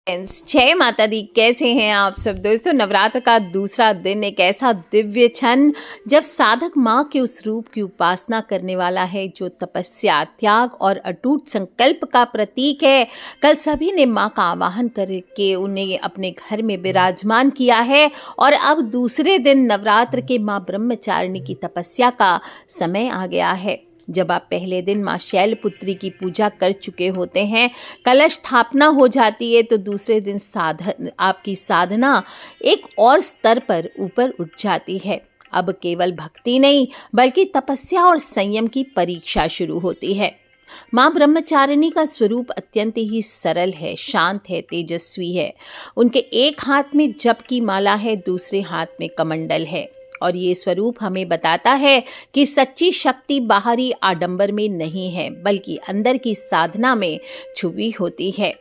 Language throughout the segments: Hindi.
फ्रेंड्स, जय माता दी। कैसे हैं आप सब दोस्तों। नवरात्र का दूसरा दिन एक ऐसा दिव्य क्षण जब साधक माँ के उस रूप की उपासना करने वाला है जो तपस्या, त्याग और अटूट संकल्प का प्रतीक है। कल सभी ने माँ का आवाहन करके उन्हें अपने घर में विराजमान किया है और अब दूसरे दिन नवरात्र के माँ ब्रह्मचारिणी की तपस्या का समय आ गया है। जब आप पहले दिन माँ शैलपुत्री की पूजा कर चुके होते हैं, कलश स्थापना हो जाती है, तो दूसरे दिन आपकी साधना एक और स्तर पर ऊपर उठ जाती है। अब केवल भक्ति नहीं बल्कि तपस्या और संयम की परीक्षा शुरू होती है। माँ ब्रह्मचारिणी का स्वरूप अत्यंत ही सरल है, शांत है, तेजस्वी है। उनके एक हाथ में जप की माला है, दूसरे हाथ में कमंडल है और ये स्वरूप हमें बताता है कि सच्ची शक्ति बाहरी आडंबर में नहीं है बल्कि अंदर की साधना में छुपी होती है।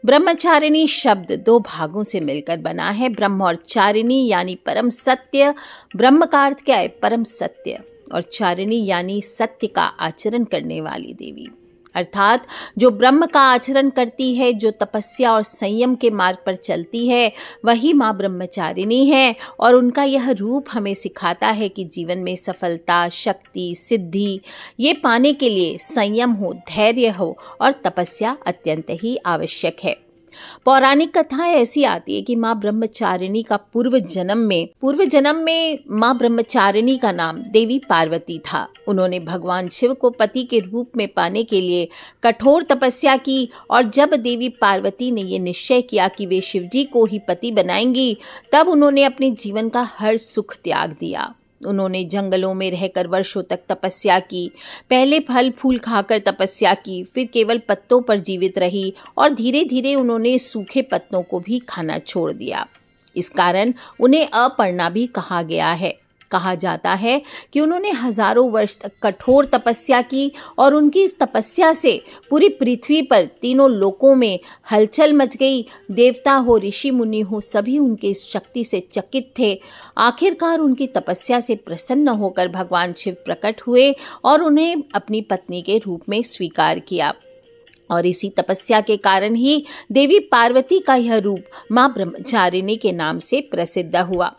ब्रह्मचारिणी शब्द दो भागों से मिलकर बना है, ब्रह्म और चारिणी यानी परम सत्य। ब्रह्म का अर्थ क्या है? परम सत्य, और चारिणी यानी सत्य का आचरण करने वाली देवी, अर्थात जो ब्रह्म का आचरण करती है, जो तपस्या और संयम के मार्ग पर चलती है, वही माँ ब्रह्मचारिणी है। और उनका यह रूप हमें सिखाता है कि जीवन में सफलता, शक्ति, सिद्धि ये पाने के लिए संयम हो, धैर्य हो और तपस्या अत्यंत ही आवश्यक है। पौराणिक कथाएं ऐसी आती है कि माँ ब्रह्मचारिणी का पूर्व जन्म में माँ ब्रह्मचारिणी का नाम देवी पार्वती था। उन्होंने भगवान शिव को पति के रूप में पाने के लिए कठोर तपस्या की और जब देवी पार्वती ने ये निश्चय किया कि वे शिवजी को ही पति बनाएंगी, तब उन्होंने अपने जीवन का हर सुख त्याग दिया। उन्होंने जंगलों में रहकर वर्षों तक तपस्या की, पहले फल फूल खाकर तपस्या की, फिर केवल पत्तों पर जीवित रही और धीरे धीरे उन्होंने सूखे पत्तों को भी खाना छोड़ दिया। इस कारण उन्हें अपर्णा भी कहा गया है। कहा जाता है कि उन्होंने हजारों वर्ष तक कठोर तपस्या की और उनकी इस तपस्या से पूरी पृथ्वी पर तीनों लोकों में हलचल मच गई। देवता हो, ऋषि मुनि हो, सभी उनके इस शक्ति से चकित थे। आखिरकार उनकी तपस्या से प्रसन्न होकर भगवान शिव प्रकट हुए और उन्हें अपनी पत्नी के रूप में स्वीकार किया और इसी तपस्या के कारण ही देवी पार्वती का यह रूप माँ ब्रह्मचारिणी के नाम से प्रसिद्ध हुआ।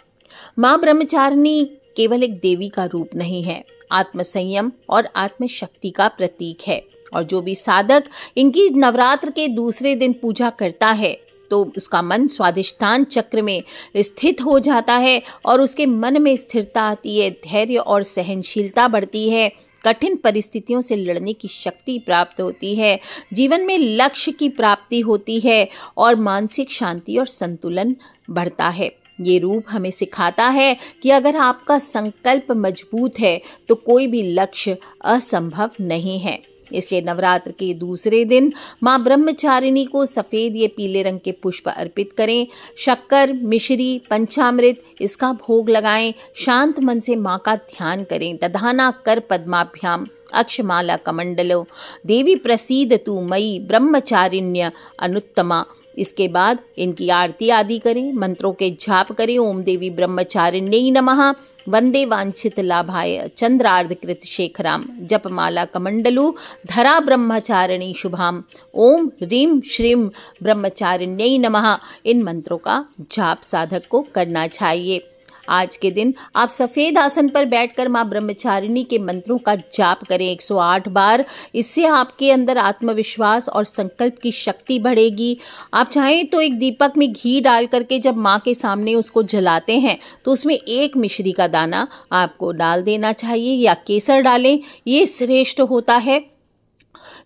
माँ ब्रह्मचारिणी केवल एक देवी का रूप नहीं है, आत्म संयम और आत्म शक्ति का प्रतीक है। और जो भी साधक इनकी नवरात्र के दूसरे दिन पूजा करता है तो उसका मन स्वाधिष्ठान चक्र में स्थित हो जाता है और उसके मन में स्थिरता आती है, धैर्य और सहनशीलता बढ़ती है, कठिन परिस्थितियों से लड़ने की शक्ति प्राप्त होती है, जीवन में लक्ष्य की प्राप्ति होती है और मानसिक शांति और संतुलन बढ़ता है। ये रूप हमें सिखाता है कि अगर आपका संकल्प मजबूत है तो कोई भी लक्ष्य असंभव नहीं है। इसलिए नवरात्र के दूसरे दिन माँ ब्रह्मचारिणी को सफ़ेद या पीले रंग के पुष्प अर्पित करें, शक्कर, मिश्री, पंचामृत इसका भोग लगाएं, शांत मन से माँ का ध्यान करें। दधाना कर पद्माभ्याम अक्षमाला कमंडलो देवी प्रसीद तू मई ब्रह्मचारिण्य अनुत्तमा। इसके बाद इनकी आरती आदि करें, मंत्रों के जाप करें। ओम देवी ब्रह्मचारिण्यै नमः, वंदे वांछित लाभाय चंद्रार्धकृत शेखराम, जपमाला कमंडलु धरा ब्रह्मचारिणी शुभाम, ओम ह्रीं श्रीं ब्रह्मचारिण्यै नमः। इन मंत्रों का जाप साधक को करना चाहिए। आज के दिन आप सफ़ेद आसन पर बैठकर माँ ब्रह्मचारिणी के मंत्रों का जाप करें 108 बार। इससे आपके अंदर आत्मविश्वास और संकल्प की शक्ति बढ़ेगी। आप चाहें तो एक दीपक में घी डाल करके जब माँ के सामने उसको जलाते हैं तो उसमें एक मिश्री का दाना आपको डाल देना चाहिए या केसर डालें, ये श्रेष्ठ होता है।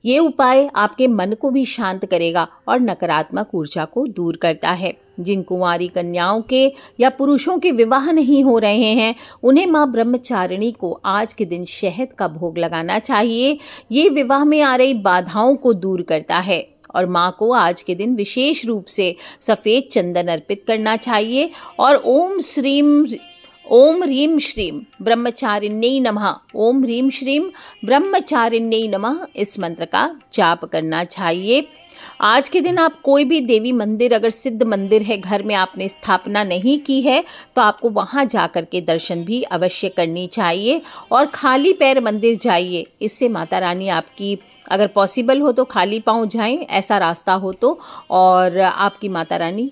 ये उपाय आपके मन को भी शांत करेगा और नकारात्मक ऊर्जा को दूर करता है। जिन कुंवारी कन्याओं के या पुरुषों के विवाह नहीं हो रहे हैं, उन्हें माँ ब्रह्मचारिणी को आज के दिन शहद का भोग लगाना चाहिए। ये विवाह में आ रही बाधाओं को दूर करता है और माँ को आज के दिन विशेष रूप से सफ़ेद चंदन अर्पित करना चाहिए और ओम ह्रीं श्रीं ब्रह्मचारिण्यै नमः, ओम ह्रीं श्रीं ब्रह्मचारिण्यै नमः इस मंत्र का जाप करना चाहिए। आज के दिन आप कोई भी देवी मंदिर, अगर सिद्ध मंदिर है घर में आपने स्थापना नहीं की है तो आपको वहां जाकर के दर्शन भी अवश्य करनी चाहिए और खाली पैर मंदिर जाइए। इससे माता रानी आपकी, अगर पॉसिबल हो तो खाली पांव जाएं, ऐसा रास्ता हो तो, और आपकी माता रानी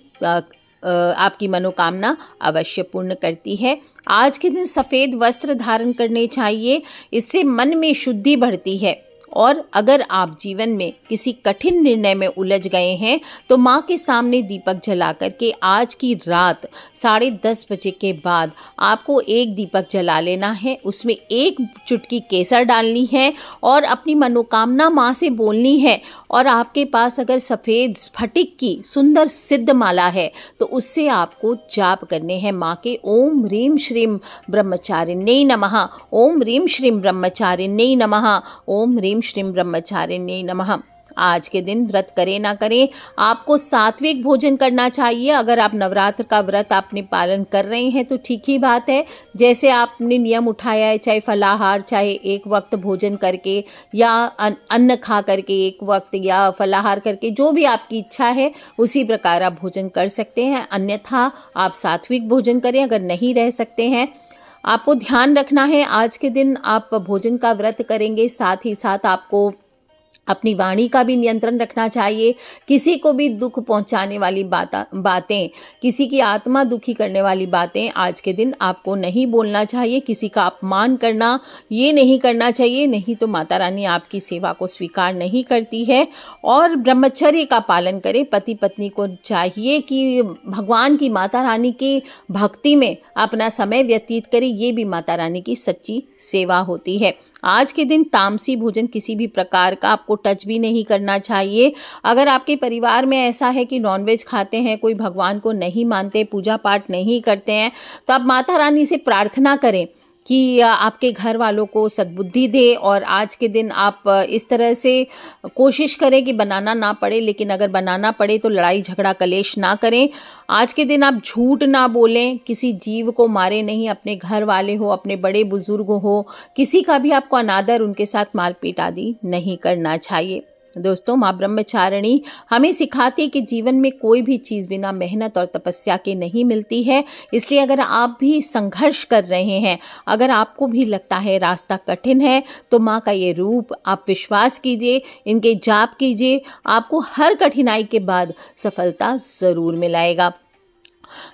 आपकी मनोकामना अवश्य पूर्ण करती है। आज के दिन सफ़ेद वस्त्र धारण करने चाहिए, इससे मन में शुद्धि बढ़ती है। और अगर आप जीवन में किसी कठिन निर्णय में उलझ गए हैं तो माँ के सामने दीपक जला करके आज की रात 10:30 बजे के बाद आपको एक दीपक जला लेना है, उसमें एक चुटकी केसर डालनी है और अपनी मनोकामना माँ से बोलनी है। और आपके पास अगर सफ़ेद स्फटिक की सुंदर सिद्ध माला है तो उससे आपको जाप करने हैं माँ के ओम ह्रीं श्रीं ब्रह्मचारिण्यै नमः, ओम ह्रीं श्रीं ब्रह्मचारिण्यै नमः, ओम ह्रीं श्रीं ब्रह्मचारिण्यै नमः। आज के दिन व्रत करें ना करें, आपको सात्विक भोजन करना चाहिए। अगर आप नवरात्र का व्रत आपने पालन कर रहे हैं तो ठीक ही बात है। जैसे आपने नियम उठाया है, चाहे फलाहार, चाहे एक वक्त भोजन करके या अन्न खा करके एक वक्त, या फलाहार करके, जो भी आपकी इच्छा है उसी प्रकार आप भोजन कर सकते हैं। अन्यथा आप सात्विक भोजन करें। अगर नहीं रह सकते हैं, आपको ध्यान रखना है आज के दिन आप भोजन का व्रत करेंगे, साथ ही साथ आपको अपनी वाणी का भी नियंत्रण रखना चाहिए। किसी को भी दुख पहुंचाने वाली बातें, किसी की आत्मा दुखी करने वाली बातें आज के दिन आपको नहीं बोलना चाहिए। किसी का अपमान करना ये नहीं करना चाहिए, नहीं तो माता रानी आपकी सेवा को स्वीकार नहीं करती है। और ब्रह्मचर्य का पालन करें। पति पत्नी को चाहिए कि भगवान की, माता रानी की भक्ति में अपना समय व्यतीत करें। ये भी माता रानी की सच्ची सेवा होती है। आज के दिन तामसी भोजन किसी भी प्रकार का आपको टच भी नहीं करना चाहिए। अगर आपके परिवार में ऐसा है कि नॉनवेज खाते हैं, कोई भगवान को नहीं मानते, पूजा पाठ नहीं करते हैं, तो आप माता रानी से प्रार्थना करें कि आपके घर वालों को सद्बुद्धि दे। और आज के दिन आप इस तरह से कोशिश करें कि बनाना ना पड़े, लेकिन अगर बनाना पड़े तो लड़ाई झगड़ा कलेश ना करें। आज के दिन आप झूठ ना बोलें, किसी जीव को मारे नहीं, अपने घर वाले हो, अपने बड़े बुजुर्ग हो, किसी का भी आपको अनादर, उनके साथ मारपीट आदि नहीं करना चाहिए। दोस्तों, माँ ब्रह्मचारिणी हमें सिखाती है कि जीवन में कोई भी चीज़ बिना मेहनत और तपस्या के नहीं मिलती है। इसलिए अगर आप भी संघर्ष कर रहे हैं, अगर आपको भी लगता है रास्ता कठिन है, तो माँ का ये रूप आप विश्वास कीजिए, इनके जाप कीजिए, आपको हर कठिनाई के बाद सफलता ज़रूर मिलेगा।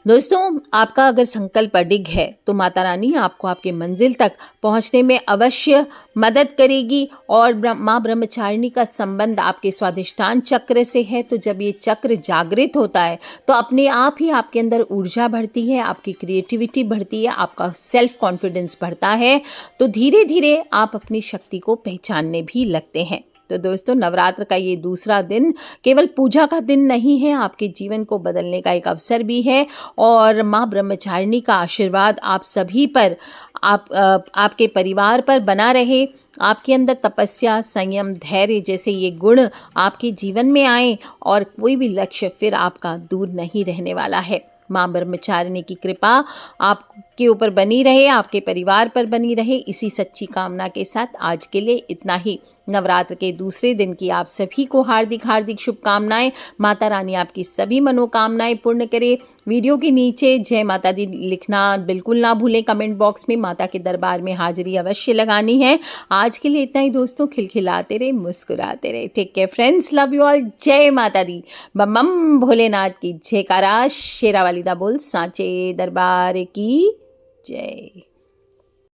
दोस्तों, आपका अगर संकल्प अडिग है तो माता रानी आपको आपके मंजिल तक पहुंचने में अवश्य मदद करेगी। और माँ ब्रह्मचारिणी का संबंध आपके स्वाधिष्ठान चक्र से है। तो जब ये चक्र जागृत होता है तो अपने आप ही आपके अंदर ऊर्जा बढ़ती है, आपकी क्रिएटिविटी बढ़ती है, आपका सेल्फ कॉन्फिडेंस बढ़ता है। तो धीरे धीरे आप अपनी शक्ति को पहचानने भी लगते हैं। तो दोस्तों, नवरात्र का ये दूसरा दिन केवल पूजा का दिन नहीं है, आपके जीवन को बदलने का एक अवसर भी है। और माँ ब्रह्मचारिणी का आशीर्वाद आप सभी पर, आपके परिवार पर बना रहे। आपके अंदर तपस्या, संयम, धैर्य जैसे ये गुण आपके जीवन में आए और कोई भी लक्ष्य फिर आपका दूर नहीं रहने वाला है। माँ ब्रह्मचारिणी की कृपा आपके ऊपर बनी रहे, आपके परिवार पर बनी रहे, इसी सच्ची कामना के साथ आज के लिए इतना ही। नवरात्र के दूसरे दिन की आप सभी को हार्दिक हार्दिक शुभकामनाएं। माता रानी आपकी सभी मनोकामनाएं पूर्ण करे। वीडियो के नीचे जय माता दी लिखना बिल्कुल ना भूलें। कमेंट बॉक्स में माता के दरबार में हाजिरी अवश्य लगानी है। आज के लिए इतना ही दोस्तों। खिलखिलाते रहे, मुस्कुराते रहे। Take care friends, love you all. जय माता दी। बम भोलेनाथ की जयकारा। शेरावाली दा बोल, सांचे दरबार की जय।